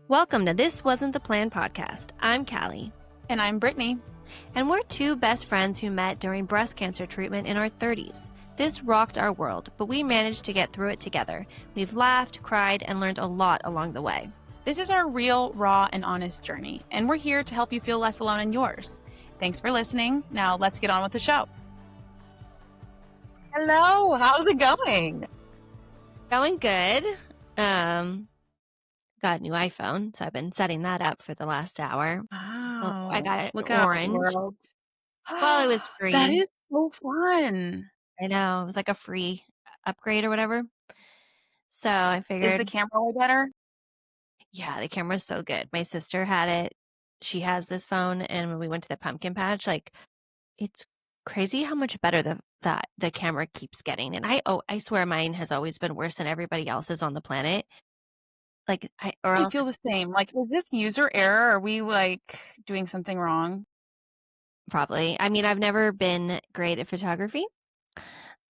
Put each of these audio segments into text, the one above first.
Welcome to This Wasn't the Plan podcast. I'm Callie. And I'm Brittany. And we're two best friends who met during breast cancer treatment in our 30s. This rocked our world, but we managed to get through it together. We've laughed, cried, and learned a lot along the way. This is our real, raw, and honest journey, and we're here to help you feel less alone in yours. Thanks for listening. Now let's get on with the show. Hello, how's it going? Going good. Got a new iPhone, so I've been setting that up for the last hour. Wow. I got it Look orange. World. Well, it was free. That is so fun. I know. It was like a free upgrade or whatever. So I figured. Is the camera way better? Yeah, the camera's so good. My sister had it. She has this phone, and when we went to the pumpkin patch, like, it's crazy how much better the camera keeps getting. And I swear mine has always been worse than everybody else's on the planet. Like, I feel the same. Like, is this user error? Are we like doing something wrong? Probably. I mean, I've never been great at photography.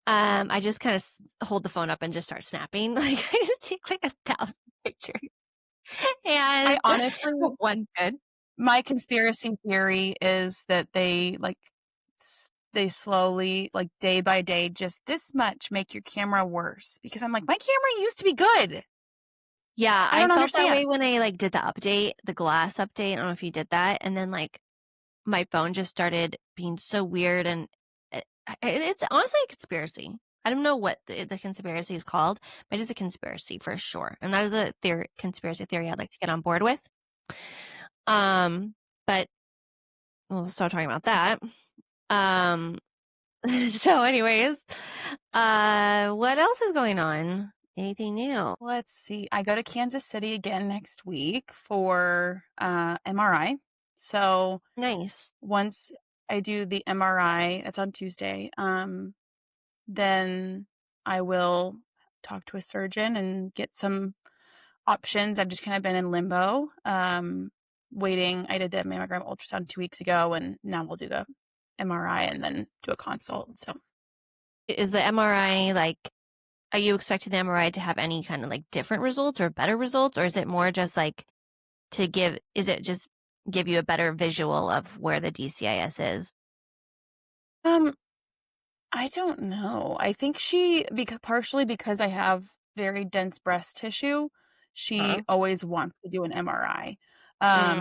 I just kind of hold the phone up and just start snapping. Like, I just take like 1,000 pictures. And I honestly, one's good. My conspiracy theory is that they slowly, like day by day, just this much make your camera worse. Because I'm like, my camera used to be good. Yeah, I felt understand. that way when I like did the update, the glass update. I don't know if you did that. And then like my phone just started being so weird, and it's honestly a conspiracy. I don't know what the conspiracy is called, but it's a conspiracy for sure. And that is a conspiracy theory I'd like to get on board with. But we'll start talking about that. So anyways, what else is going on? Anything new? Let's see. I go to Kansas City again next week for MRI. So nice. Once I do the MRI, that's on Tuesday, then I will talk to a surgeon and get some options. I've just kind of been in limbo, waiting. I did the mammogram ultrasound 2 weeks ago, and now we'll do the MRI and then do a consult. So is the MRI like, are you expecting the MRI to have any kind of like different results or better results, or is it more just like is it just give you a better visual of where the DCIS is? I don't know. I think partially because I have very dense breast tissue, she always wants to do an MRI.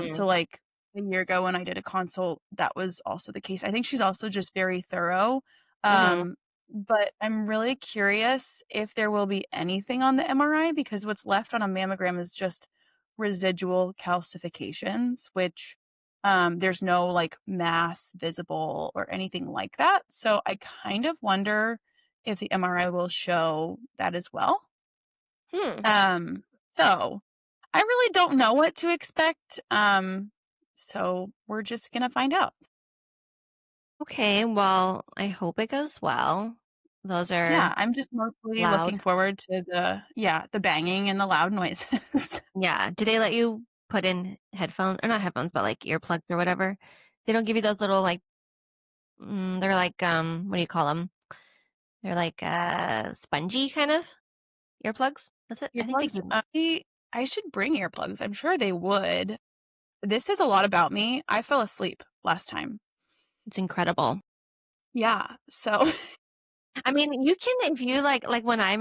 So like a year ago when I did a consult, that was also the case. I think she's also just very thorough. But I'm really curious if there will be anything on the MRI, because what's left on a mammogram is just residual calcifications, which there's no like mass visible or anything like that. So I kind of wonder if the MRI will show that as well. So I really don't know what to expect. So we're just going to find out. Okay, well, I hope it goes well. Those are I'm just mostly looking forward to the banging and the loud noises. Yeah. Do they let you put in headphones, or not headphones, but like earplugs or whatever? They don't give you those little like, they're like, what do you call them? They're like spongy kind of earplugs. That's it. I think I should bring earplugs. I'm sure they would. This is a lot about me. I fell asleep last time. It's incredible. Yeah. So I mean, you can, if you like when I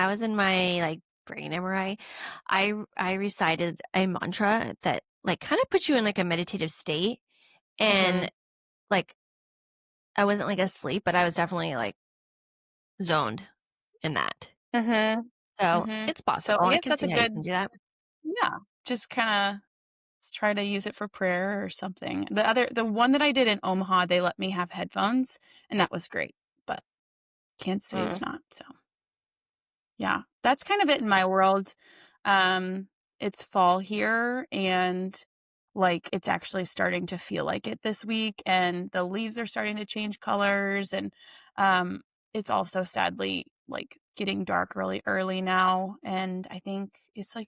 was in my like brain MRI, I recited a mantra that like kind of puts you in like a meditative state, and like I wasn't like asleep, but I was definitely like zoned in that. So it's possible. So I I guess can that's see a how you good, can do that. yeah, just kind of try to use it for prayer or something. The one that I did in Omaha, they let me have headphones, and that was great, but Kansas City it's not. So yeah, that's kind of it in my world. It's fall here, and like it's actually starting to feel like it this week, and the leaves are starting to change colors, and it's also sadly like getting dark really early now, and I think it's like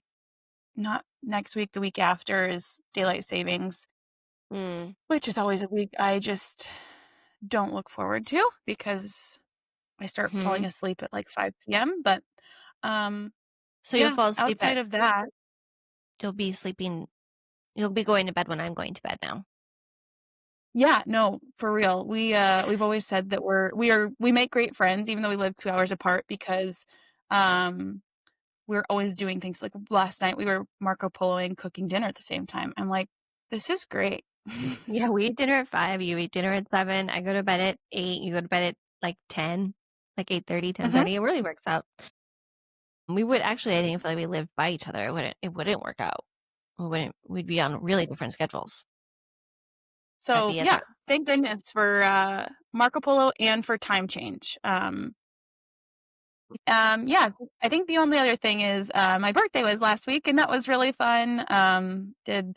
not next week, the week after is daylight savings, which is always a week I just don't look forward to because I start falling asleep at like 5 p.m. But so you'll fall asleep outside of that, you'll be sleeping. You'll be going to bed when I'm going to bed now. Yeah, no, for real. We've always said that we make great friends even though we live 2 hours apart because we're always doing things. Like last night we were Marco Poloing cooking dinner at the same time. I'm like, this is great. Yeah, we eat dinner at 5. You eat dinner at 7. I go to bed at 8. You go to bed at like 10, like 8:30, 10:30. It really works out. We would actually, I think, if like we lived by each other, it wouldn't work out. We'd be on really different schedules. I'd So be at yeah, the thank goodness for Marco Polo and for time change. Yeah, I think the only other thing is my birthday was last week and that was really fun. Did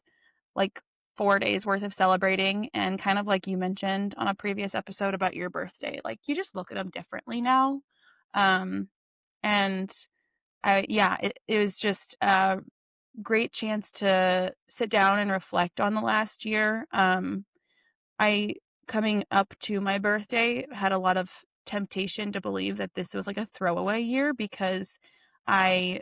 like 4 days worth of celebrating and kind of like you mentioned on a previous episode about your birthday, like you just look at them differently now. And it was just a great chance to sit down and reflect on the last year. I coming up to my birthday had a lot of temptation to believe that this was like a throwaway year because I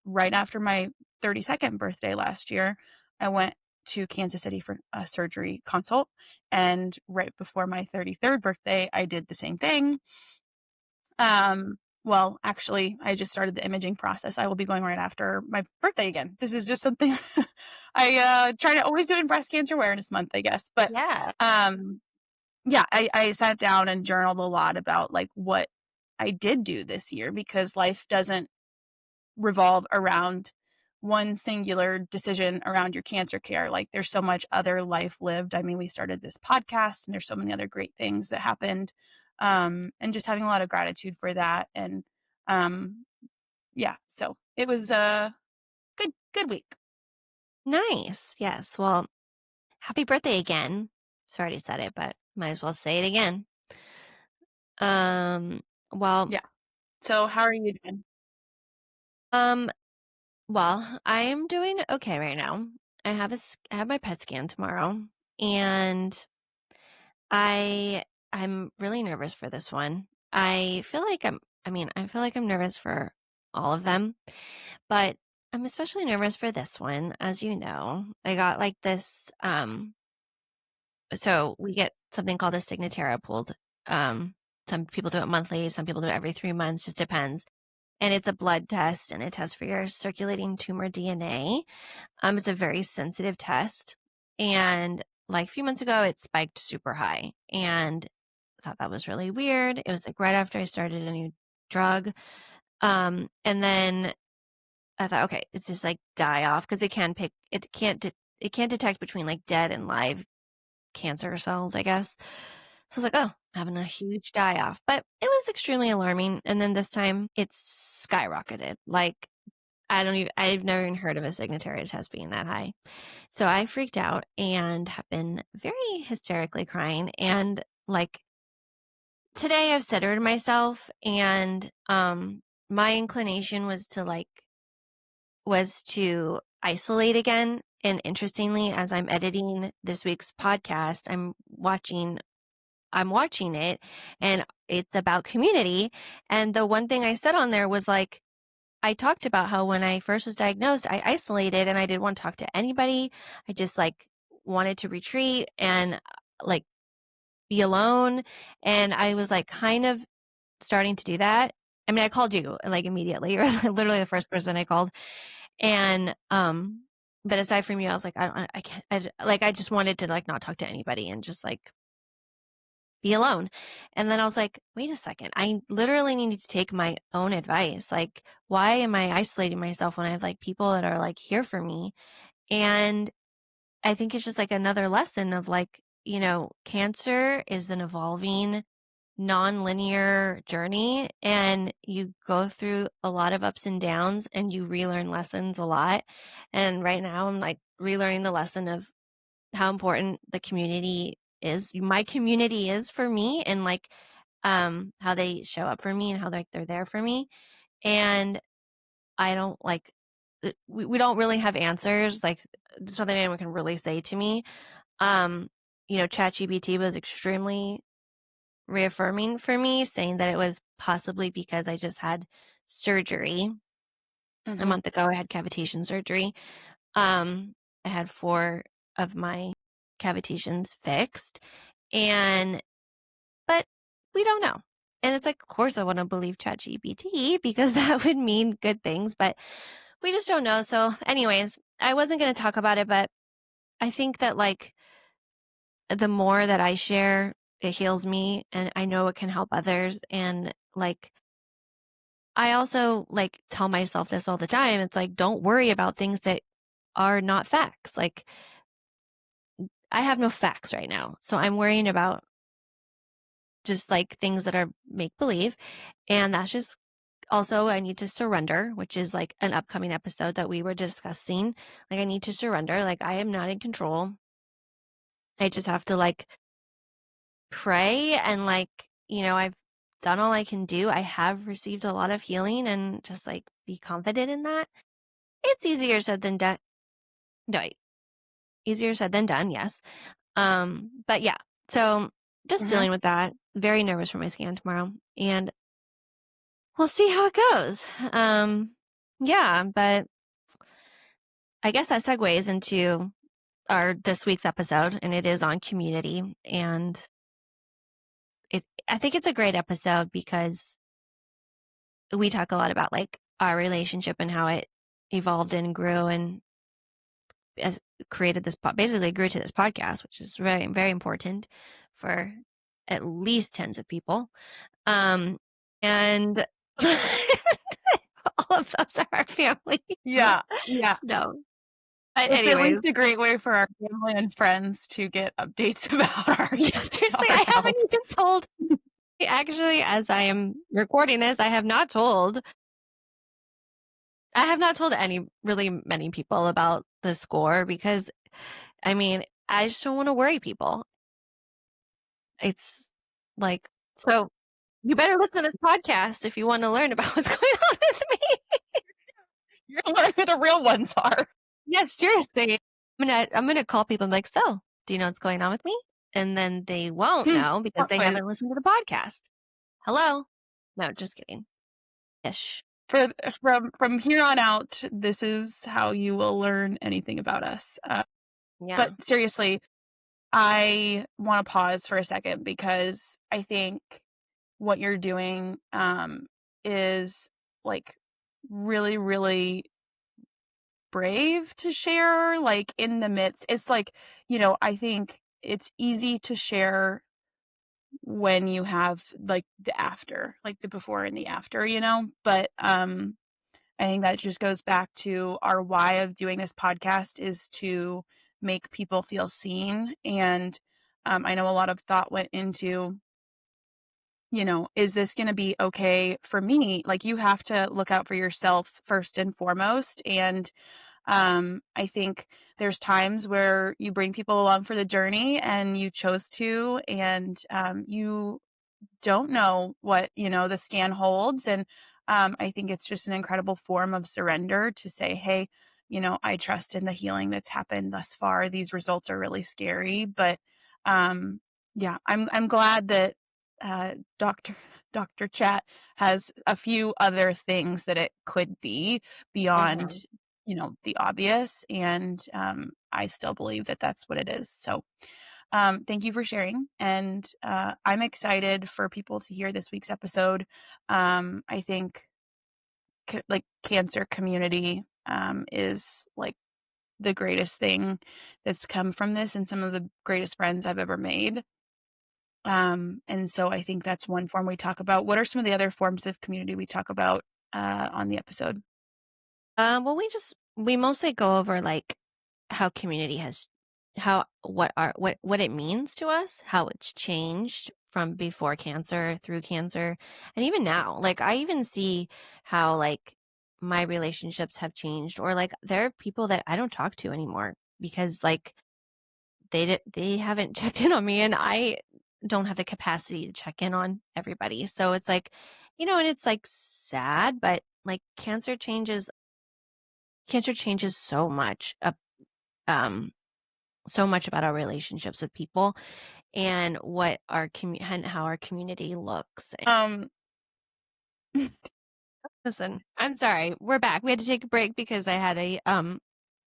right after my 32nd birthday last year, I went to Kansas City for a surgery consult, and right before my 33rd birthday, I did the same thing. Well, actually, I just started the imaging process. I will be going right after my birthday again. This is just something I try to always do in Breast Cancer Awareness Month, I guess. But yeah. yeah, I sat down and journaled a lot about like what I did do this year because life doesn't revolve around one singular decision around your cancer care. Like there's so much other life lived. I mean, we started this podcast and there's so many other great things that happened. And just having a lot of gratitude for that. And yeah, so it was a good week. Nice. Yes. Well, happy birthday again. So I already said it, but might as well say it again. Well, Yeah. So how are you doing? well, I am doing okay right now. I have my PET scan tomorrow, and I'm really nervous for this one. I feel like I'm nervous for all of them, but I'm especially nervous for this one. As you know, I got like this, so we get something called a Signatera pooled. Some people do it monthly, some people do it every 3 months, just depends. And it's a blood test and it tests for your circulating tumor DNA. It's a very sensitive test. And like a few months ago, it spiked super high. And I thought that was really weird. It was like right after I started a new drug. And then I thought, okay, it's just like die off because it can't detect between like dead and live cancer cells, I guess. So I was like, oh, having a huge die off. But it was extremely alarming. And then this time it's skyrocketed. Like I've never even heard of a Signatera test being that high. So I freaked out and have been very hysterically crying. And like today I've centered myself and my inclination was to isolate again. And interestingly, as I'm editing this week's podcast, I'm watching it and it's about community. And the one thing I said on there was like, I talked about how when I first was diagnosed, I isolated and I didn't want to talk to anybody. I just like wanted to retreat and like be alone. And I was like kind of starting to do that. I mean, I called you like immediately. You're literally the first person I called. And, but aside from you, I was like, I can't, I just wanted to like not talk to anybody and just like be alone. And then I was like, wait a second, I literally need to take my own advice. Like, why am I isolating myself when I have like people that are like here for me? And I think it's just like another lesson of like, cancer is an evolving, non-linear journey and you go through a lot of ups and downs and you relearn lessons a lot. And right now I'm like relearning the lesson of how important the community is. My community is for me and like how they show up for me and how they're there for me. And I don't like we don't really have answers. Like there's nothing anyone can really say to me. ChatGPT was extremely reaffirming for me, saying that it was possibly because I just had surgery a month ago. I had cavitation surgery. I had 4 of my cavitations fixed, but we don't know. And it's like, of course I want to believe ChatGPT because that would mean good things, but we just don't know. So anyways, I wasn't going to talk about it, but I think that like the more that I share, it heals me and I know it can help others. And like, I also like tell myself this all the time. It's like, don't worry about things that are not facts. Like, I have no facts right now. So I'm worrying about just like things that are make believe. And that's just also, I need to surrender, which is like an upcoming episode that we were discussing. Like, I need to surrender. Like, I am not in control. I just have to like pray and like, I've done all I can do. I have received a lot of healing and just like be confident in that. It's easier said than done. No, easier said than done. Yes. But yeah, so just dealing with that. Very nervous for my scan tomorrow and we'll see how it goes. Yeah, but I guess that segues into this week's episode, and it is on community. And I think it's a great episode because we talk a lot about like our relationship and how it evolved and grew and created this, basically grew to this podcast, which is very, very important for at least tens of people. And all of those are our family. Yeah. Yeah. No. But It's at anyways, least a great way for our family and friends to get updates about our seriously, our I health. haven't even told. Actually, as I am recording this, I have not told really many people about the score because, I mean, I just don't want to worry people. It's like, so you better listen to this podcast if you want to learn about what's going on with me. You're gonna learn who the real ones are. Yes, seriously. I'm gonna call people and be like, so, do you know what's going on with me? And then they won't know because they haven't listened to the podcast. Hello? No, just kidding. Ish. From here on out, this is how you will learn anything about us. Yeah. But seriously, I want to pause for a second because I think what you're doing is like really, really brave to share, like in the midst. It's like, I think it's easy to share when you have like the after, like the before and the after, but I think that just goes back to our why of doing this podcast is to make people feel seen. And I know a lot of thought went into, is this going to be okay for me? Like, you have to look out for yourself first and foremost. And I think there's times where you bring people along for the journey and you chose to, and you don't know what, the scan holds. And I think it's just an incredible form of surrender to say, hey, I trust in the healing that's happened thus far. These results are really scary, but yeah, I'm glad that Dr. Chat has a few other things that it could be beyond, the obvious. And I still believe that that's what it is. So thank you for sharing. And I'm excited for people to hear this week's episode. I think like cancer community is like the greatest thing that's come from this and some of the greatest friends I've ever made. And so I think that's one form we talk about. What are some of the other forms of community we talk about on the episode? Well, we mostly go over like how community what it means to us, how it's changed from before cancer through cancer, and even now. Like, I even see how like my relationships have changed, or like there are people that I don't talk to anymore because like they haven't checked in on me, and I don't have the capacity to check in on everybody. So it's like, and it's like sad, but like cancer changes so much so much about our relationships with people and what and how our community looks. Listen, I'm sorry, we're back. We had to take a break because I had a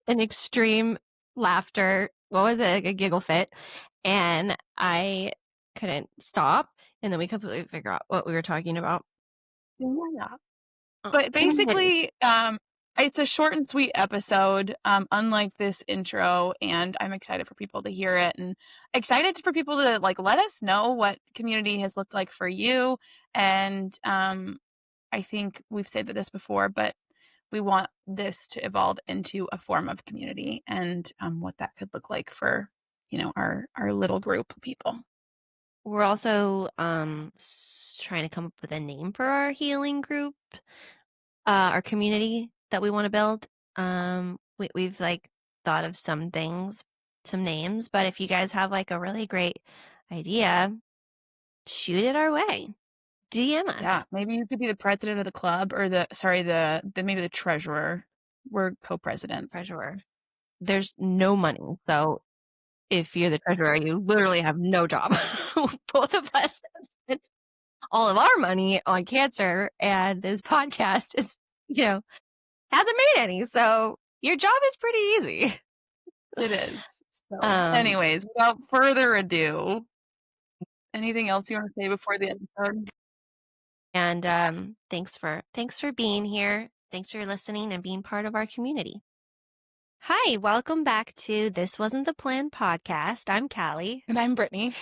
an extreme laughter. What was it? Like a giggle fit. And I couldn't stop. And then we completely figure out what we were talking about. Yeah. Oh, But community. basically, it's a short and sweet episode, unlike this intro, and I'm excited for people to hear it and excited for people to like let us know what community has looked like for you. And I think we've said this before, but we want this to evolve into a form of community and what that could look like for, our little group of people. We're also trying to come up with a name for our healing group, our community that we want to build. We've like thought of some things, some names, but if you guys have like a really great idea, shoot it our way. DM us. Yeah, maybe you could be the president of the club, or maybe the treasurer. We're co-presidents. Treasurer. There's no money, so if you're the treasurer, you literally have no job. Both of us have spent all of our money on cancer, and this podcast is, hasn't made any. So your job is pretty easy. It is. So, anyways, without further ado, anything else you want to say before the episode? And thanks for being here. Thanks for listening and being part of our community. Hi, welcome back to This Wasn't the Plan podcast. I'm Callie. And I'm Brittany.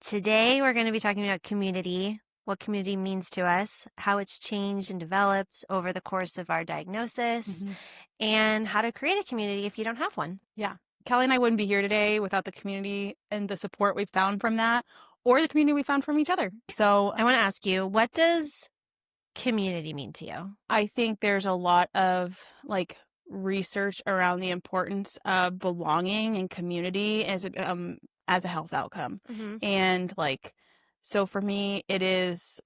Today we're going to be talking about community, what community means to us, how it's changed and developed over the course of our diagnosis, and how to create a community if you don't have one. Yeah. Callie and I wouldn't be here today without the community and the support we've found from that, or the community we found from each other. So I want to ask you, what does community mean to you? I think there's a lot of like research around the importance of belonging and community as a health outcome. And like, so for me, it is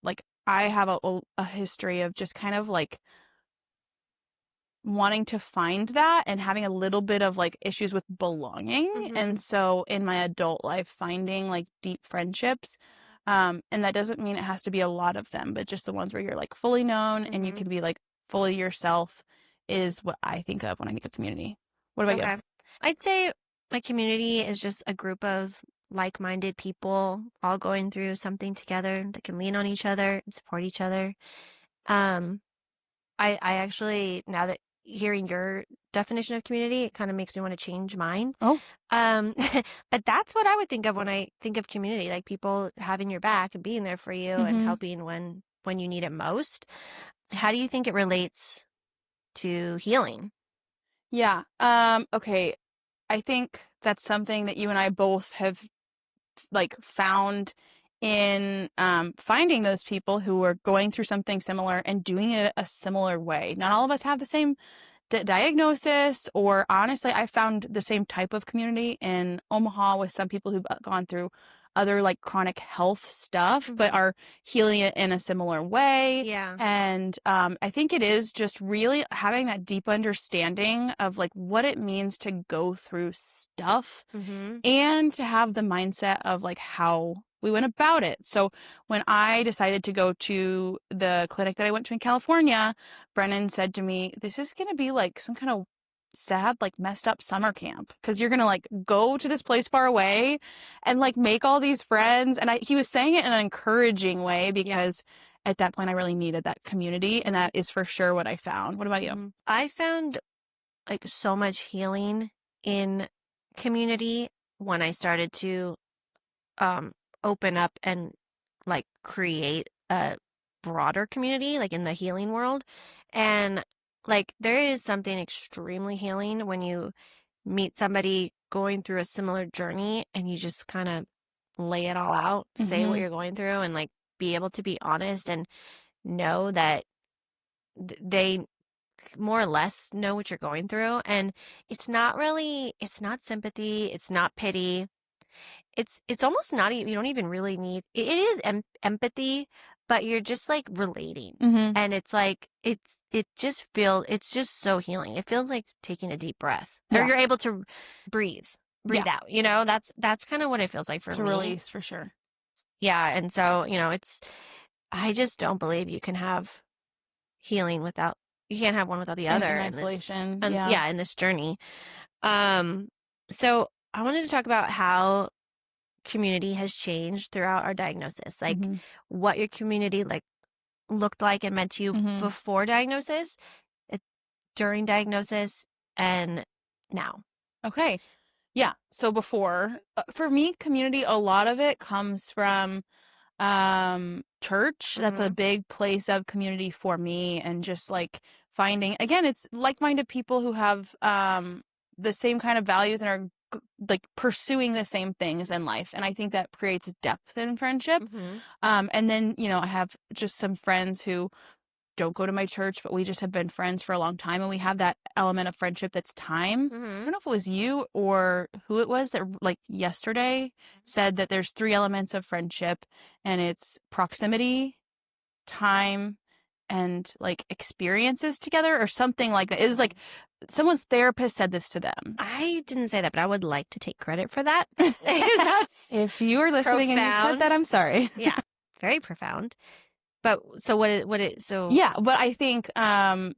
like, I have a history of just kind of like wanting to find that and having a little bit of like issues with belonging. And so in my adult life, finding like deep friendships, and that doesn't mean it has to be a lot of them, but just the ones where you're like fully known and you can be like fully yourself is what I think of when I think of community. What about you? I'd say my community is just a group of like-minded people all going through something together that can lean on each other and support each other. I actually, now that hearing your definition of community, it kind of makes me want to change mine. But that's what I would think of when I think of community, like people having your back and being there for you and helping when you need it most. How do you think it relates to healing? Yeah. Okay. I think that's something that you and I both have like found in finding those people who are going through something similar and doing it a similar way. Not all of us have the same diagnosis, or honestly, I found the same type of community in Omaha with some people who've gone through other like chronic health stuff, but are healing it in a similar way. Yeah. And I think it is just really having that deep understanding of like what it means to go through stuff and to have the mindset of like how we went about it. So when I decided to go to the clinic that I went to in California, Brennan said to me, this is going to be like some kind of sad, like messed up summer camp, because you're going to like go to this place far away and like make all these friends. And he was saying it in an encouraging way, because at that point I really needed that community, and that is for sure what I found. What about you? I found like so much healing in community when I started to open up and like create a broader community, like in the healing world. And like there is something extremely healing when you meet somebody going through a similar journey and you just kind of lay it all out, say what you're going through, and like be able to be honest and know that they more or less know what you're going through. And it's not sympathy, it's not pity. It's almost not, you don't even really need, it is empathy, but you're just like relating. And it's like, it's just so healing. It feels like taking a deep breath, or you're able to breathe out, that's kind of what it feels like for me. To release, for sure. Yeah. And so, I just don't believe you can have healing without you can't have one without the in other in this, isolation. in this journey. So I wanted to talk about how community has changed throughout our diagnosis, like Mhm. what your community like looked like and meant to you Mhm. before diagnosis, during diagnosis, and now. Okay. Yeah. So before, for me, community, a lot of it comes from church. That's a Mhm. big place of community for me, and just like finding, again, it's like-minded people who have the same kind of values and are like pursuing the same things in life, and I think that creates depth in friendship. Mhm. And then, I have just some friends who don't go to my church, but we just have been friends for a long time, and we have that element of friendship that's time. I Mhm. don't know if it was you or who it was that, like, yesterday said that there's 3 elements of friendship, and it's proximity, time, and like experiences together or something like that. It was like someone's therapist said this to them. I didn't say that, but I would like to take credit for that. That's If you were listening and you said profound. that, I'm sorry. Yeah, very profound. But so so Yeah, but I think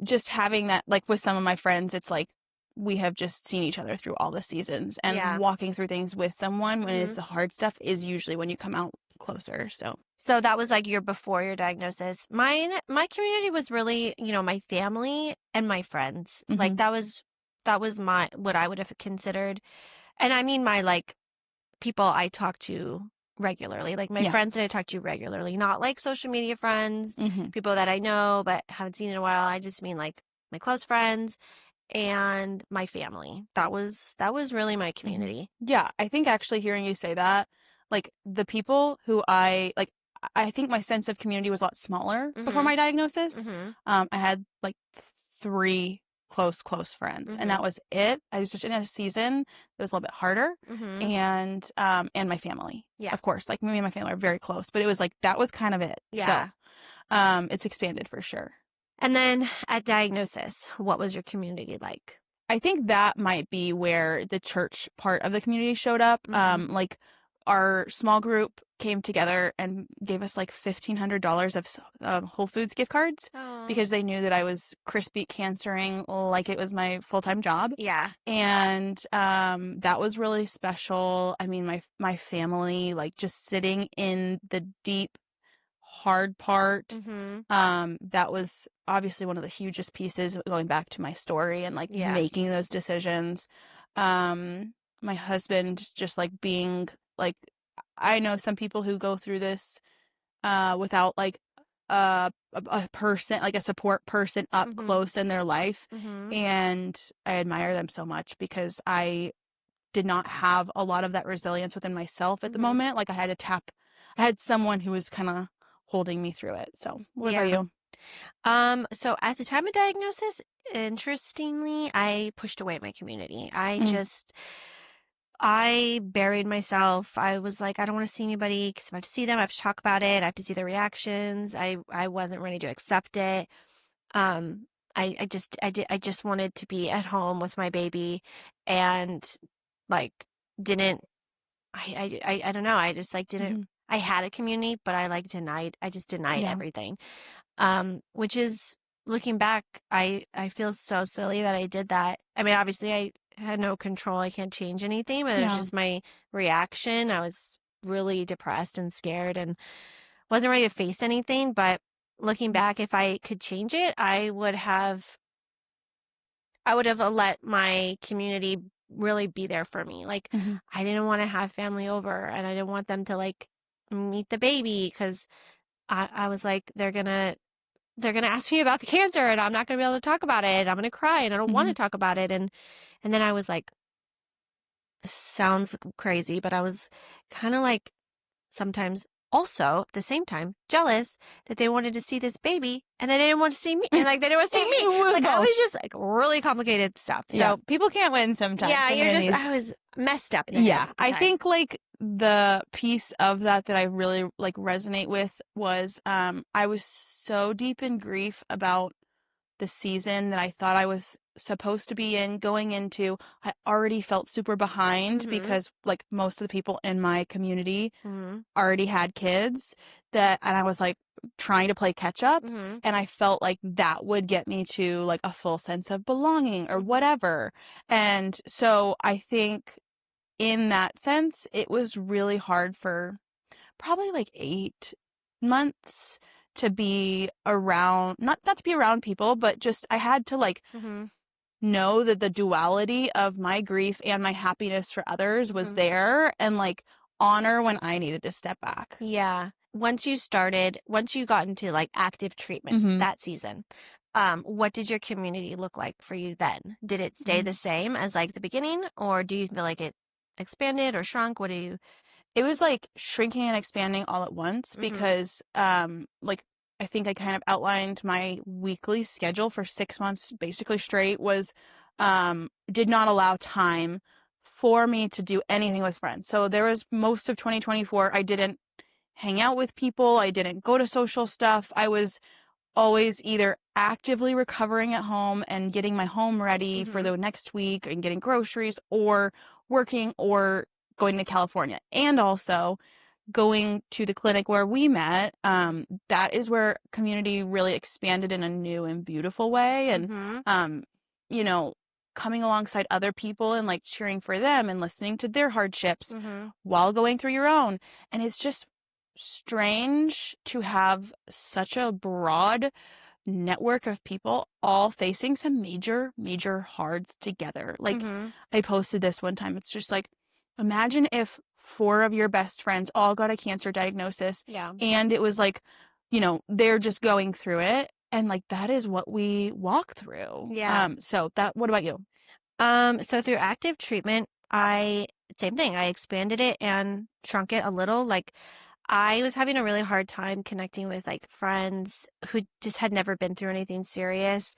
just having that, like, with some of my friends, it's like we have just seen each other through all the seasons, and Yeah. walking through things with someone when it's Mhm. the hard stuff is usually when you come out closer. So that was like before your diagnosis. My community was really, my family and my friends. Like Mhm. that was my what I would have considered. And I mean my like people I talk to regularly, like my Yeah. friends that I talk to regularly, not like social media friends, Mhm. people that I know but haven't seen in a while. I just mean like my close friends and my family. That was really my community. Yeah, I think actually hearing you say that, like, the people who I think my sense of community was a lot smaller before Mhm. my diagnosis. Mhm. I had like 3 close friends, and that Mhm. was it. I was just in a season that was a little bit harder, Mhm. and my family. Yeah. Of course, like, me and my family are very close, but it was like that was kind of it. Yeah. So, it's expanded for sure. And then at diagnosis, what was your community like? I think that might be where the church part of the community showed up. Mhm. Like, our small group came together and gave us like $1,500 of Whole Foods gift cards Oh. because they knew that I was crispy cancering like it was my full-time job. Yeah. And that was really special. I mean, my family, like, just sitting in the deep hard part, Mhm. that was obviously one of the hugest pieces, going back to my story and like Yeah. making those decisions. My husband just like being like, I know some people who go through this without like a person, like a support person up Mhm. close in their life. Mhm. And I admire them so much because I did not have a lot of that resilience within myself at the Mhm. moment. Like, I had someone who was kind of holding me through it. So what about Yeah. you? So at the time of diagnosis, interestingly, I pushed away my community. I buried myself. I was like, I don't want to see anybody because if I have to see them, I have to talk about it. I have to see their reactions. I wasn't ready to accept it. Um, I just wanted to be at home with my baby and like didn't, I don't know. I just like didn't, Mhm. I had a community, but I just denied Yeah. everything. Which is looking back, I feel so silly that I did that. I mean, obviously I had no control. I can't change anything, but it was Yeah. just my reaction. I was really depressed and scared and wasn't ready to face anything. But looking back, if I could change it, I would have let my community really be there for me. Like, Mhm. I didn't want to have family over and I didn't want them to like meet the baby because I was like, they're gonna ask me about the cancer and I'm not gonna be able to talk about it. I'm gonna cry and I don't want to Mhm. talk about it. And then I was like, sounds crazy, but I was kind of like sometimes also at the same time jealous that they wanted to see this baby and they didn't want to see me and like they didn't want to see me. It was Like I both. was just like really complicated stuff. Yeah. So People can't win sometimes. yeah, when you're they're in just these- I was messed up in the head Yeah, at the I time. think like the piece of that I really like resonate with was I was so deep in grief about the season that I thought I was supposed to be in going into. I already felt super behind because like most of the people in my community already had kids and I was like trying to play catch up, and I felt like that would get me to like a full sense of belonging or whatever. And so I think in that sense, it was really hard for probably like 8 months to be around, not to be around people, but just I had to like know that the duality of my grief and my happiness for others was there, and like honor when I needed to step back. Yeah. Once you got into like active treatment that season, what did your community look like for you then? Did it stay the same as like the beginning, or do you feel like it expanded or shrunk? It was like shrinking and expanding all at once because like I think I kind of outlined my weekly schedule for 6 months basically straight was did not allow time for me to do anything with friends. So there was most of 2024 I didn't hang out with people, I didn't go to social stuff. I was always either actively recovering at home and getting my home ready for the next week and getting groceries, or working, or going to California. And also going to the clinic where we met. That is where community really expanded in a new and beautiful way. And, you know, coming alongside other people and like cheering for them and listening to their hardships while going through your own. And it's just strange to have such a broad network of people all facing some major hards together. Like I posted this one time. It's just like, imagine if 4 of your best friends all got a cancer diagnosis, and it was like, you know, they're just going through it, and like that is what we walk through. So what about you? So through active treatment, same thing. I expanded it and shrunk it a little. Like I was having a really hard time connecting with like friends who just had never been through anything serious,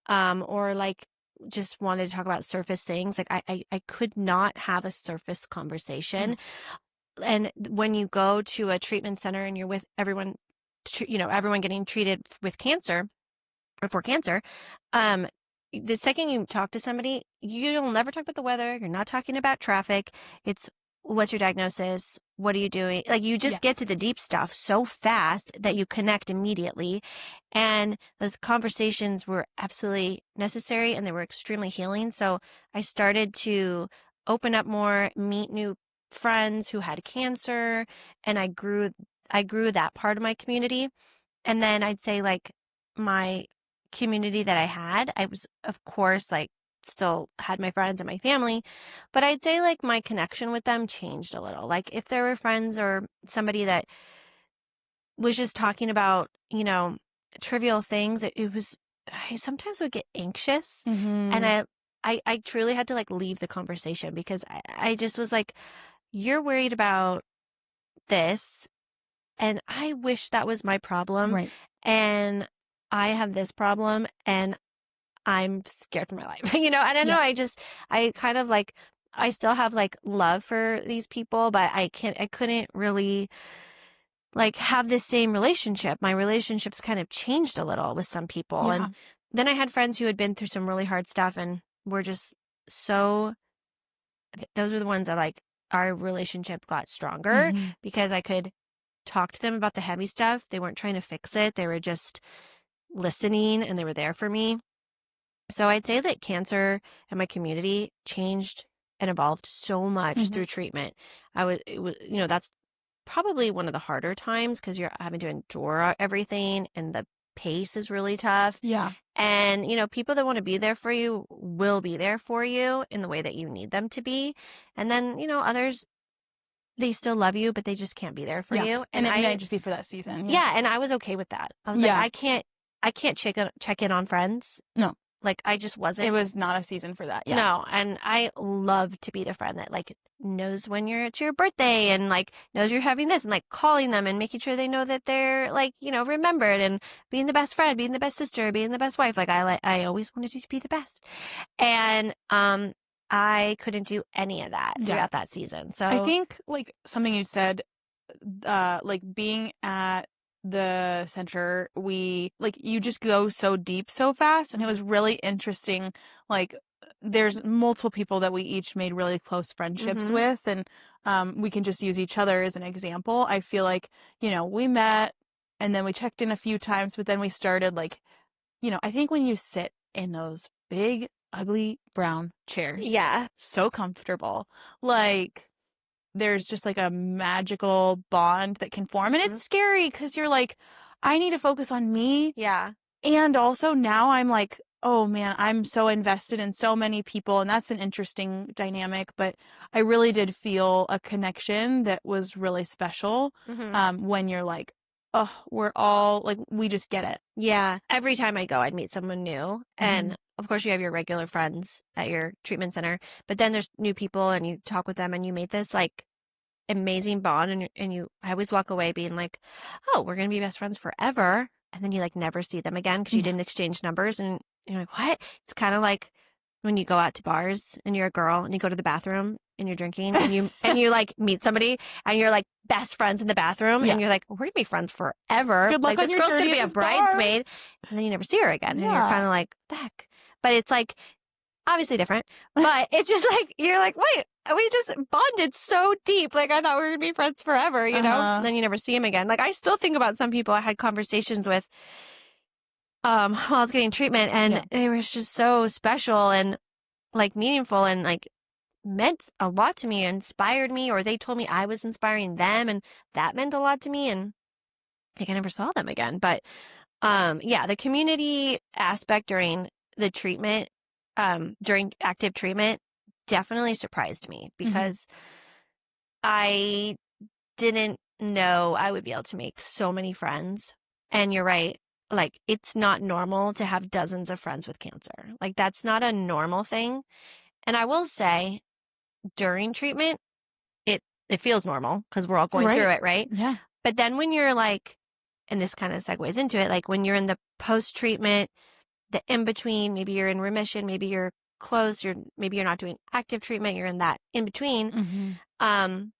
or like just wanted to talk about surface things. Like I could not have a surface conversation. And when you go to a treatment center and you're with everyone, everyone getting treated with cancer or for cancer, the second you talk to somebody, you'll never talk about the weather. You're not talking about traffic. It's what's your diagnosis? What are you doing? Like you just get to the deep stuff so fast that you connect immediately. And those conversations were absolutely necessary and they were extremely healing. So I started to open up more, meet new friends who had cancer, and I grew that part of my community. And then I'd say like my community that I was, of course, like still had my friends and my family, but I'd say like my connection with them changed a little. Like if there were friends or somebody that was just talking about, trivial things, I sometimes would get anxious, and I truly had to like leave the conversation because I just was like, you're worried about this, and I wish that was my problem. Right. And I have this problem and I'm scared for my life, and I know I kind of like, I still have like love for these people, but I couldn't really like have this same relationship. My relationships kind of changed a little with some people. And then I had friends who had been through some really hard stuff and were just those were the ones that like our relationship got stronger because I could talk to them about the heavy stuff. They weren't trying to fix it. They were just listening and they were there for me. So I'd say that cancer and my community changed and evolved so much through treatment. That's probably one of the harder times because you're having to endure everything and the pace is really tough. Yeah. And, people that want to be there for you will be there for you in the way that you need them to be. And then, others, they still love you, but they just can't be there for you. And it might just be for that season. Yeah. And I was okay with that. I was like, I can't check in on friends. No. Like I just wasn't. It was not a season for that. Yeah. No. And I love to be the friend that like knows when it's your birthday and like knows you're having this and like calling them and making sure they know that they're like, remembered, and being the best friend, being the best sister, being the best wife. Like I always wanted to be the best. And, I couldn't do any of that throughout that season. So I think like something you said, like being at the center, you just go so deep so fast, and it was really interesting. Like, there's multiple people that we each made really close friendships with, and we can just use each other as an example. I feel like, we met and then we checked in a few times, but then we started I think when you sit in those big, ugly brown chairs, Yeah. so comfortable, there's just a magical bond that can form. And it's scary because you're like, I need to focus on me. Yeah. And also now I'm like, oh man, I'm so invested in so many people. And that's an interesting dynamic. But I really did feel a connection that was really special when you're like, oh, we're all we just get it. Yeah. Every time I go, I'd meet someone new. And of course, you have your regular friends at your treatment center, but then there's new people and you talk with them and you make this amazing bond. And I always walk away being like, oh, we're going to be best friends forever. And then you never see them again because you didn't exchange numbers. And you're like, what? It's kind of like when you go out to bars and you're a girl and you go to the bathroom and you're drinking and you meet somebody and you're best friends in the bathroom and you're like, we're gonna be friends forever. Good luck on this your girl's journey gonna be at a this bar. bridesmaid, and then you never see her again. And you're kind of like, the heck. But it's obviously different. But it's just you're like, wait, we just bonded so deep. I thought we were gonna be friends forever, you know? And then you never see him again. I still think about some people I had conversations with while I was getting treatment, and they were just so special and meaningful and meant a lot to me, inspired me, or they told me I was inspiring them, and that meant a lot to me. And I never saw them again. But the community aspect during the treatment, during active treatment, definitely surprised me because I didn't know I would be able to make so many friends. And you're right. It's not normal to have dozens of friends with cancer. That's not a normal thing. And I will say, during treatment, it feels normal because we're all going through it, right? Yeah. But then when you're and this kind of segues into it, when you're in the post-treatment, the in-between, maybe you're in remission, maybe you're close, maybe you're not doing active treatment, you're in that in-between, then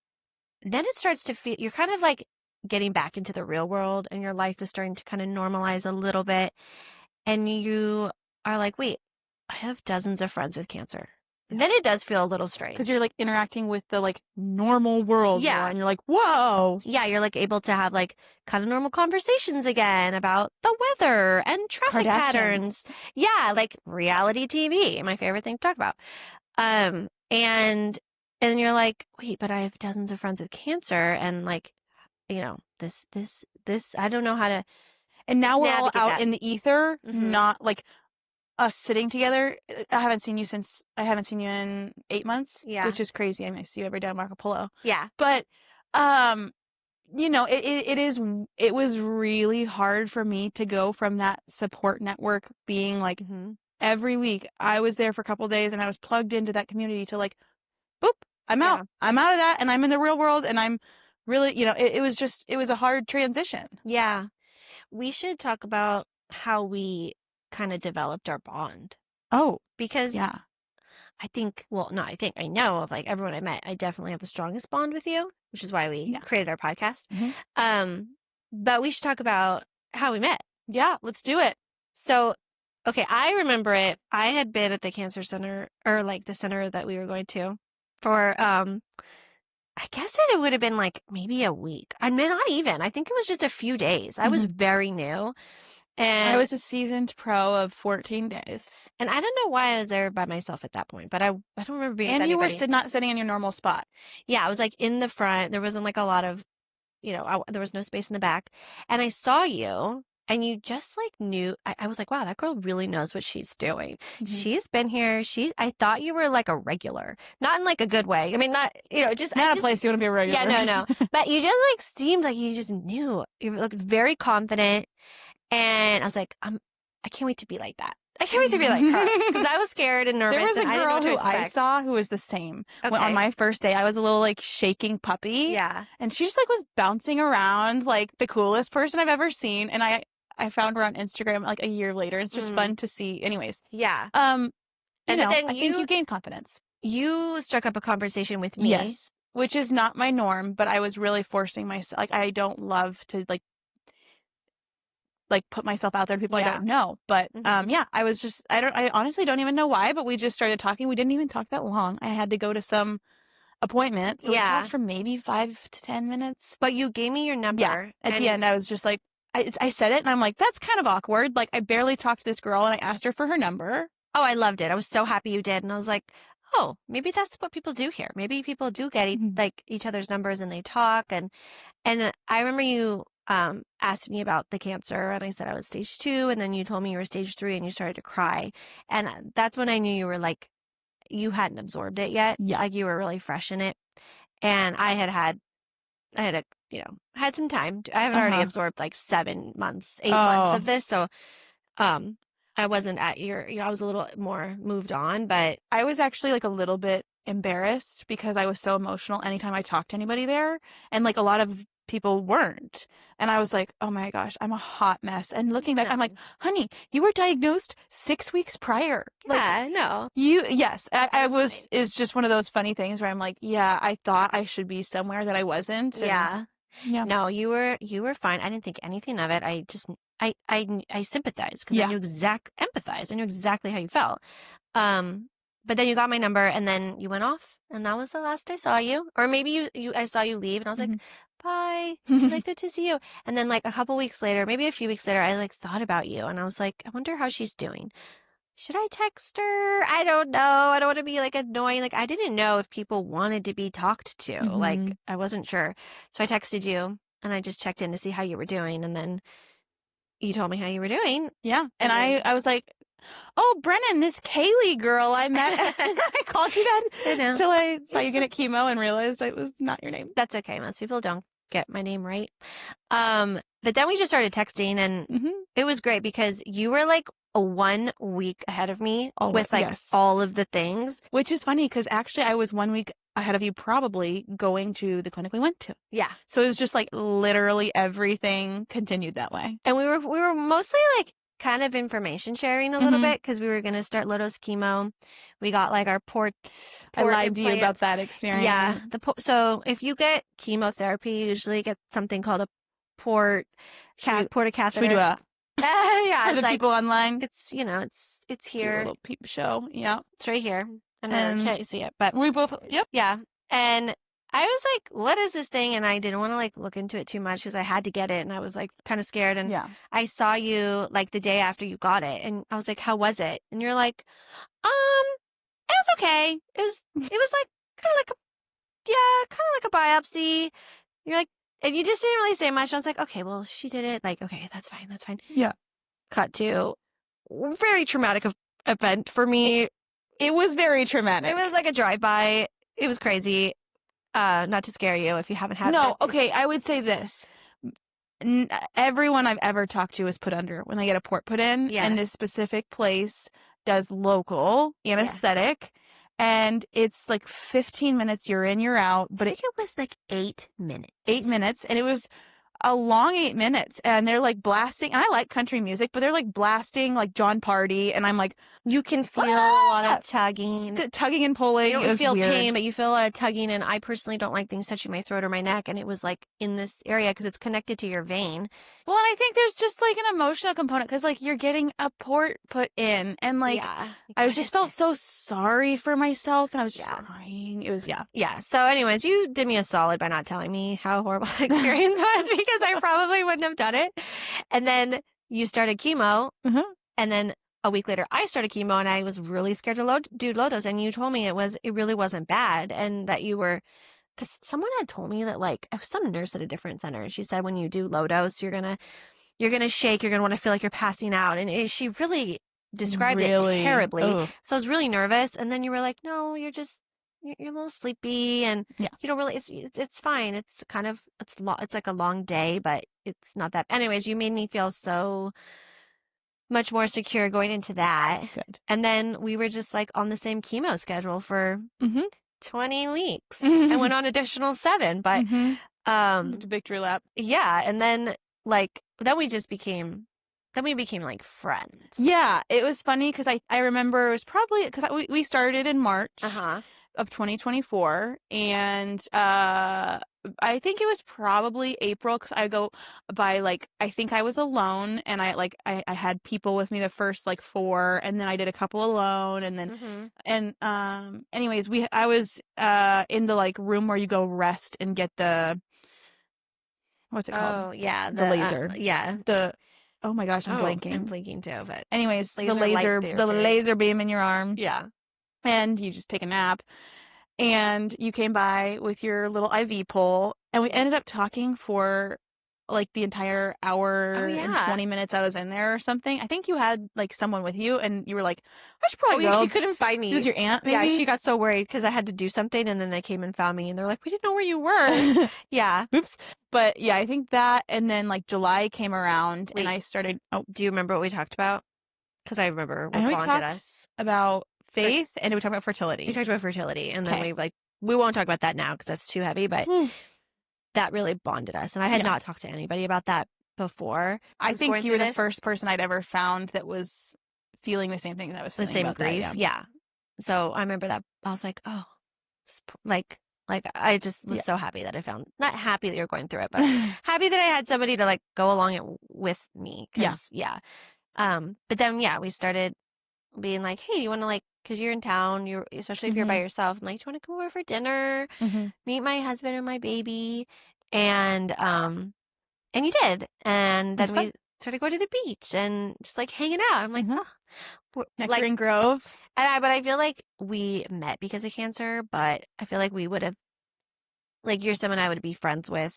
it starts to feel, you're kind of getting back into the real world, and your life is starting to kind of normalize a little bit. And you are wait, I have dozens of friends with cancer. And then it does feel a little strange. Because you're interacting with the normal world. Yeah. And you're like, whoa. Yeah, you're able to have kind of normal conversations again about the weather and traffic patterns. Yeah, reality TV, my favorite thing to talk about. And then you're like, wait, but I have dozens of friends with cancer, and this I don't know how to. And now we're all out that. in the ether, not us sitting together. I haven't seen you in 8 months. Yeah. Which is crazy. I miss you every day on Marco Polo. Yeah. But, it was really hard for me to go from that support network being every week I was there for a couple of days and I was plugged into that community to boop, I'm out. Yeah. I'm out of that and I'm in the real world, and I'm really, it was a hard transition. Yeah. We should talk about how we kind of developed our bond. Oh, because yeah. I know of everyone I met, I definitely have the strongest bond with you, which is why we created our podcast. But we should talk about how we met. Yeah, let's do it. So, okay, I remember it. I had been at the cancer center, or the center that we were going to, for I guess it would have been maybe a week. I mean, not even. I think it was just a few days. I was very new. And I was a seasoned pro of 14 days. And I don't know why I was there by myself at that point, but I don't remember being with anybody. And you were not sitting in your normal spot. Yeah, I was in the front. There wasn't a lot of, there was no space in the back. And I saw you, and you just knew. I was wow, that girl really knows what she's doing. She's been here. I thought you were a regular, not in a good way. I mean, not, just. Not a place you want to be a regular. Yeah, no. But you just seemed like you just knew. You looked very confident. And I was I can't wait to be like that. I can't wait to be like her, because I was scared and nervous. There was a girl who I saw who was the same. Okay. On my first day, I was a little shaking puppy. Yeah. And she just was bouncing around the coolest person I've ever seen. And I found her on Instagram a year later. It's just fun to see. Anyways. Yeah. I think you gained confidence. You struck up a conversation with me. Yes. Which is not my norm, but I was really forcing myself. I don't love to like put myself out there to people I Yeah. don't know. But Mhm. yeah, I honestly don't even know why, but we just started talking. We didn't even talk that long. I had to go to some appointment. So we Yeah. talked for maybe 5 to 10 minutes. But you gave me your number. Yeah. At the and end, I was just like, I said it and I'm like, that's kind of awkward. Like I barely talked to this girl and I asked her for her number. Oh, I loved it. I was so happy you did. And I was like, oh, maybe that's what people do here. Maybe people do get Mhm. like each other's numbers and they talk. And I remember you asked me about the cancer and I said I was stage 2. And then you told me you were stage 3 and you started to cry. And that's when I knew you were like, you hadn't absorbed it yet. Yeah. Like you were really fresh in it. And I had had some time. I have already Uh-huh. absorbed like 7 months, 8 months Oh. of this. So, I wasn't at I was a little more moved on, but I was actually like a little bit embarrassed because I was so emotional anytime I talked to anybody there. And like a lot of people weren't. And I was like, oh my gosh, I'm a hot mess. And looking back, I'm like, honey, you were diagnosed 6 weeks prior. Like, yeah, no. yes, I That's was, fine. it's just one of those funny things where I'm like, yeah, I thought I should be somewhere that I wasn't. And Yeah. yeah. No, you were fine. I didn't think anything of it. I just I sympathized because Yeah. I knew empathize. I knew exactly how you felt. But then you got my number and then you went off and that was the last I saw you. Or maybe I saw you leave and I was like, Mhm. bye. It was like, good to see you. And then like a couple weeks later, maybe a few weeks later, I like thought about you and I was like, I wonder how she's doing. Should I text her? I don't know. I don't want to be like annoying. Like I didn't know if people wanted to be talked to. Like Mhm. I wasn't sure. So I texted you and I just checked in to see how you were doing. And then you told me how you were doing. Yeah. And And then- I was like, oh, Brennan, this Kaylee girl I met. I called you that I know. until I saw you It's again at chemo and realized it was not your name. That's okay. Most people don't get my name right. But then we just started texting and Mm-hmm. it was great because you were like a 1 week ahead of me with like yes. all of the things. Which is funny because actually I was 1 week ahead of you probably going to the clinic we went to. Yeah. So it was just like literally everything continued that way. And we were mostly like kind of information sharing a little Mhm. bit because we were going to start low-dose chemo. We got like our port I lied to you about implants. that experience. Yeah. So if you get chemotherapy, you usually get something called a porta catheter. Should we do a yeah, for it's the like people online? it's it's Do a here. little peep show. Yeah. It's right here. I know And- you can't see it, but We both, yep. yeah. And I was like, what is this thing? And I didn't want to like look into it too much because I had to get it and I was like kind of scared. And Yeah. I saw you like the day after you got it and I was like, how was it? And you're like, it was okay. It was like kind of like a biopsy. You're like, and you just didn't really say much. I was like, okay, well, she did it. Like, okay, that's fine. That's fine. Yeah. Cut to very traumatic event for me. It was very traumatic. It was like a drive-by. It was crazy. Not to scare you if you haven't had No, that. okay, I would say this. Everyone I've ever talked to is put under when they get a port put in. Yeah. And this specific place does local anesthetic. And it's like 15 minutes, you're in, you're out. But But I think it was like 8 minutes. 8 minutes. And it was a long 8 minutes. And they're like blasting. And I like country music, but they're like blasting like John Party. And I'm like You can feel a lot of tugging. tugging and pulling. You It don't was feel weird. pain, but you feel a lot of tugging. And I personally don't like things touching my throat or my neck. And it was like in this area because it's connected to your vein. Well, and I think there's just like an emotional component because like you're getting a port put in. And like yeah. I What just is felt this? so sorry for myself, and I was just Yeah. crying. It was Yeah. So, anyways, you did me a solid by not telling me how horrible the experience was because I probably wouldn't have done it. And then you started chemo, Mhm. and then a week later I started chemo, and I was really scared to do low dose. And you told me it really wasn't bad, and that you were. Because someone had told me that like some nurse at a different center, and she said when you do low dose, you're gonna shake, you're gonna want to feel like you're passing out, and she really described it terribly. Ugh. So I was really nervous, and then you were like, "No, you're a little sleepy, and Yeah. you don't really. It's fine. It's kind of it's like a long day, but it's not that." Anyways, you made me feel so much more secure going into that, Good. and then we were just like on the same chemo schedule for Mhm. 20 weeks. I went on additional 7, but Mhm. Victory lap. yeah, and then we became like friends. Yeah, it was funny because I remember it was probably because we started in March, Uh-huh. of 2024, and I think it was probably April, because I go by, like, I think I was alone, and I had people with me the first like 4, and then I did a couple alone, and then Mm-hmm. and anyways, I was in the like room where you go rest and get the, what's it called? Oh, yeah. The laser. Yeah. The, oh my gosh, I'm Oh, I'm blanking. blinking too, but Anyways, laser the light the therapy. laser beam in your arm, Yeah. and you just take a nap. And you came by with your little IV pole, and we ended up talking for like the entire hour Oh, and yeah. 20 minutes I was in there or something. I think you had like someone with you, and you were like, I should Oh, probably yeah, go. she couldn't find me. It was your aunt, Yeah, maybe? she got so worried because I had to do something, and then they came and found me, and they're like, we didn't know where you were. Yeah. Oops. But yeah, I think that, and then like July came around, and Wait. I started, oh, Do you remember what we talked about? Because I remember I what know we bonded talked us. about faith, and we talked about We fertility. talked about fertility, and then Okay. we won't talk about that now because that's too heavy, but Whew. that really bonded us. And I had Yeah. not talked to anybody about that before. I was think going you were through the this. first person I'd ever found that was feeling the same things I was The feeling same about grief. that. Yeah. So I remember that. I was like, oh, like I just was so happy that I found, not happy that you're going through it, but happy that I had somebody to like go along it with me. Cause yeah. But then, yeah, we started being like, hey, you want to like, cause you're in town, especially if you're by yourself, I'm like, do you want to come over for dinner, meet my husband and my baby? And you did. And then we started going to the beach and just like hanging out. I'm like, oh, Nectarine Grove. but I feel like we met because of cancer, but I feel like we would have, like, you're someone I would be friends with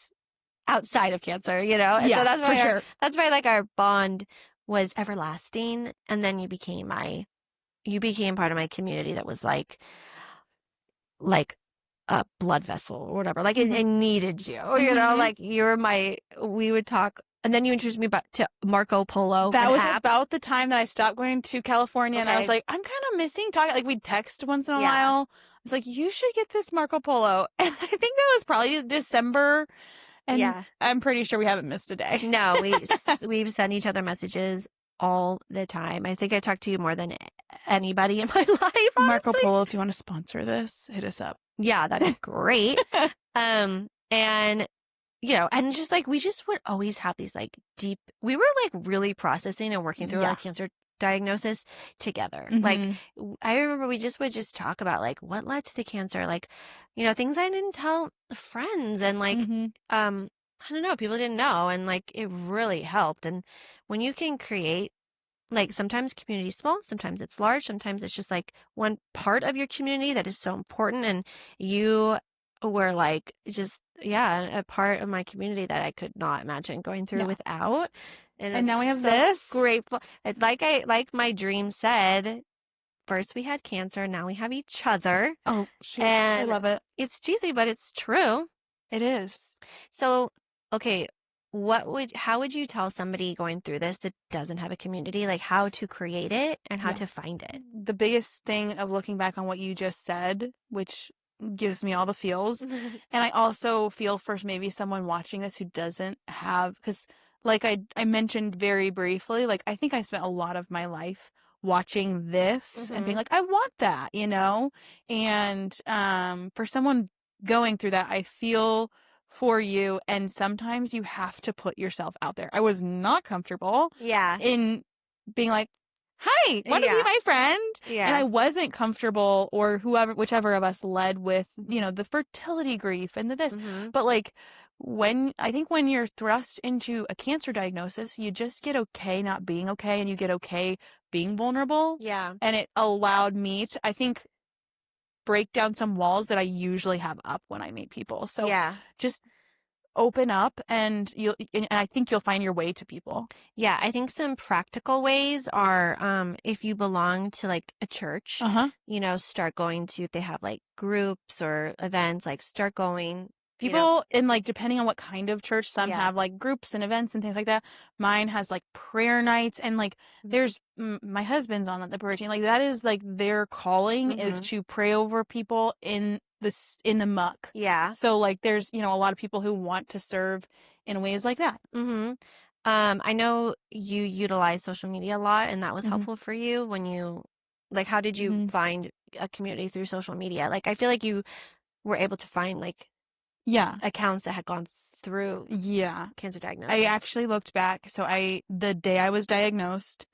outside of cancer, you know? And so that's why for sure. that's why like our bond was everlasting. And then you became part of my community that was like a blood vessel or whatever. Like I needed you, you know, like we would talk. And then you introduced me to Marco Polo. That was app. about the time that I stopped going to California, and I was Okay. like, I'm kind of missing talking. Like, we'd text once in a Yeah. while. I was like, you should get this Marco Polo. And I think that was probably December. And Yeah. I'm pretty sure we haven't missed a day. No, we send each other messages all the time. I think I talk to you more than anybody in my life, honestly. Marco Polo, if you want to sponsor this, hit us up. Yeah, that'd be great. And you know, and just like we just would always have these like deep, we were like really processing and working through our cancer diagnosis together. Like I remember we just would just talk about like what led to the cancer, like, you know, things I didn't tell friends, and like I don't know, people didn't know, and like it really helped. And when you can create, like, sometimes community is small, sometimes it's large, sometimes it's just like one part of your community that is so important, and you were like just a part of my community that I could not imagine going through without. And now we have so this. Grateful. Like my dream said, first we had cancer, now we have each other. Oh, shoot. And I love it. It's cheesy, but it's true. It is. So, okay, how would you tell somebody going through this that doesn't have a community, like how to create it and how to find it? The biggest thing of looking back on what you just said, which gives me all the feels. And I also feel for maybe someone watching this who doesn't have, because like I mentioned very briefly, like I think I spent a lot of my life watching this and being like, I want that, you know? And for someone going through that, I feel for you, and sometimes you have to put yourself out there. I was not comfortable in being like, hi, want to be my friend? And I wasn't comfortable, or whichever of us led with, you know, the fertility grief and this. But like when you're thrust into a cancer diagnosis, you just get okay not being okay, and you get okay being vulnerable. Yeah. And it allowed me to, I think, break down some walls that I usually have up when I meet people. So just open up, and I think you'll find your way to people. Yeah, I think some practical ways are if you belong to like a church, you know, start going to, if they have like groups or events, like start going. People in like, depending on what kind of church, some have like groups and events and things like that. Mine has like prayer nights, and like there's my husband's on the prayer team. Like that is like their calling is to pray over people in the muck. Yeah. So like there's, you know, a lot of people who want to serve in ways like that. I know you utilize social media a lot, and that was helpful for you when you Like, how did you Mhm. find a community through social media? Like, I feel like you were able to find like Yeah. accounts that had gone through Yeah. cancer I diagnosis. actually looked back. So the day I was diagnosed,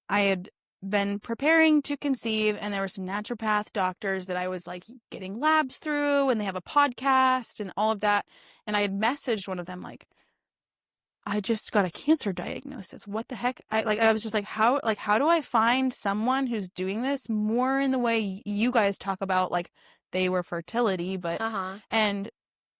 I had been preparing to conceive, and there were some naturopath doctors that I was like getting labs through, and they have a podcast and all of that. And I had messaged one of them like, I just got a cancer diagnosis. What the heck? I was just like, how do I find someone who's doing this more in the way you guys talk about, like they were fertility, but and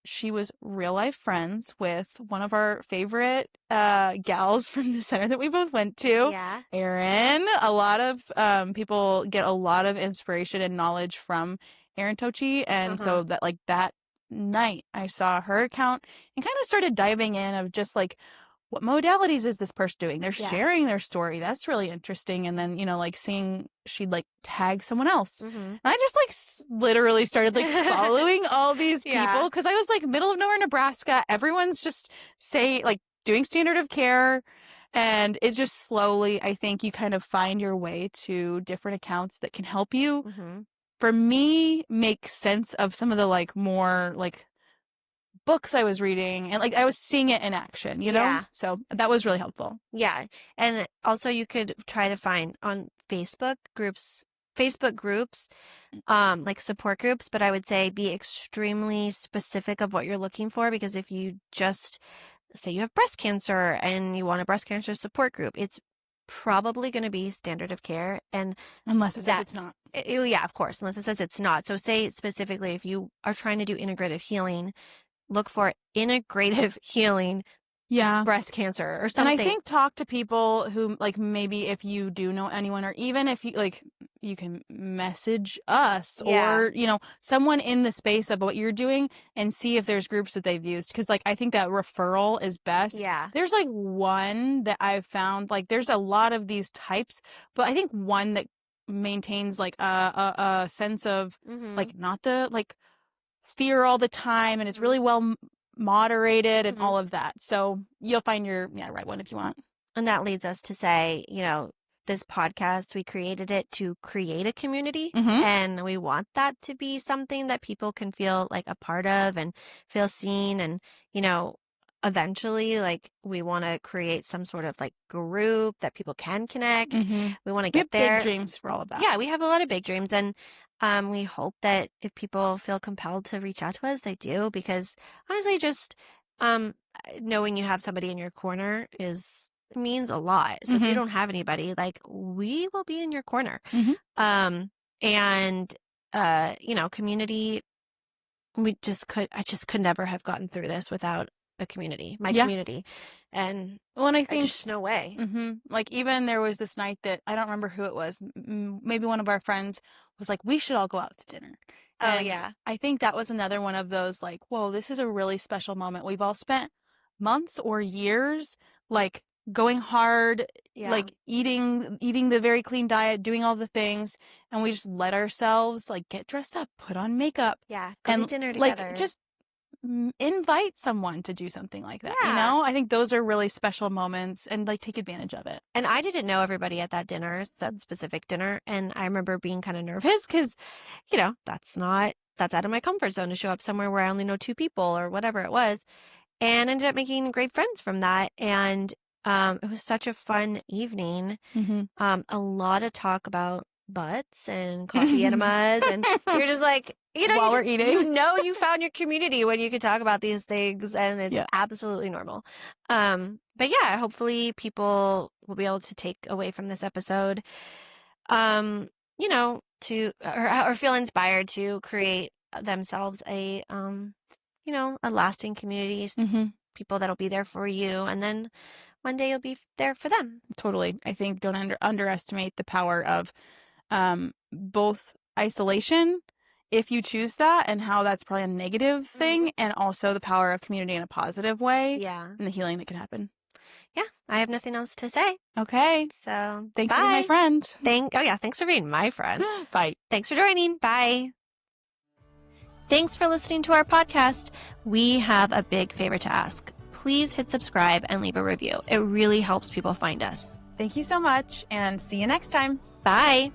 she was real life friends with one of our favorite gals from the center that we both went to. Yeah. Erin. A lot of people get a lot of inspiration and knowledge from Erin Tochi, and so that night I saw her account and kind of started diving in of just like, what modalities is this person doing? They're sharing their story. That's really interesting. And then, like seeing she'd like tag someone else. And I just like literally started like following all these people because I was like middle of nowhere, Nebraska. Everyone's just doing standard of care. And it's just slowly, I think you kind of find your way to different accounts that can help you. For me, make sense of some of the like more like books I was reading, and like I was seeing it in action, you know? So that was really helpful. Yeah. And also you could try to find on Facebook groups, like support groups, but I would say be extremely specific of what you're looking for, because if you just say you have breast cancer and you want a breast cancer support group, it's probably going to be standard of care. And unless it says it's not. Yeah, of course, unless it says it's not. So say specifically if you are trying to do integrative healing, look for integrative healing breast cancer or something. And I think talk to people who like, maybe if you do know anyone, or even if you like, you can message us or, someone in the space of what you're doing and see if there's groups that they've used. Cause like, I think that referral is best. Yeah. There's like one that I've found, like there's a lot of these types, but I think one that maintains like a sense of like, not the like fear all the time, and it's really well moderated and all of that. So you'll find your right one if you want. And that leads us to say, this podcast, we created it to create a community, and we want that to be something that people can feel like a part of and feel seen. And, eventually, like, we want to create some sort of like group that people can connect. We want to get there. Big dreams for all of that. Yeah, we have a lot of big dreams, and we hope that if people feel compelled to reach out to us, they do, because honestly, just knowing you have somebody in your corner means a lot. So if you don't have anybody, like, we will be in your corner. And community, I just could never have gotten through this without a community, my community. And I think just no way. Like, even there was this night that I don't remember who it was. Maybe one of our friends was like, we should all go out to dinner. And I think that was another one of those like, whoa, this is a really special moment. We've all spent months or years like going hard, like eating the very clean diet, doing all the things, and we just let ourselves like get dressed up, put on makeup, go and to dinner together. Like just invite someone to do something like that. I think those are really special moments, and like take advantage of it. And I didn't know everybody at that specific dinner, and I remember being kind of nervous because that's out of my comfort zone to show up somewhere where I only know 2 people or whatever it was, and ended up making great friends from that. And it was such a fun evening. A lot of talk about butts and coffee enemas, and you're just like, while we're eating, you found your community when you could talk about these things, and it's absolutely normal. But yeah, hopefully people will be able to take away from this episode, to or feel inspired to create themselves a lasting community, people that'll be there for you, and then one day you'll be there for them. Totally. I think don't underestimate the power of both isolation, if you choose that, and how that's probably a negative thing, and also the power of community in a positive way. And the healing that can happen. Yeah. I have nothing else to say. Okay. So thanks for being my friend. Thanks for being my friend. Bye. Thanks for joining. Bye. Thanks for listening to our podcast. We have a big favor to ask. Please hit subscribe and leave a review. It really helps people find us. Thank you so much, and see you next time. Bye.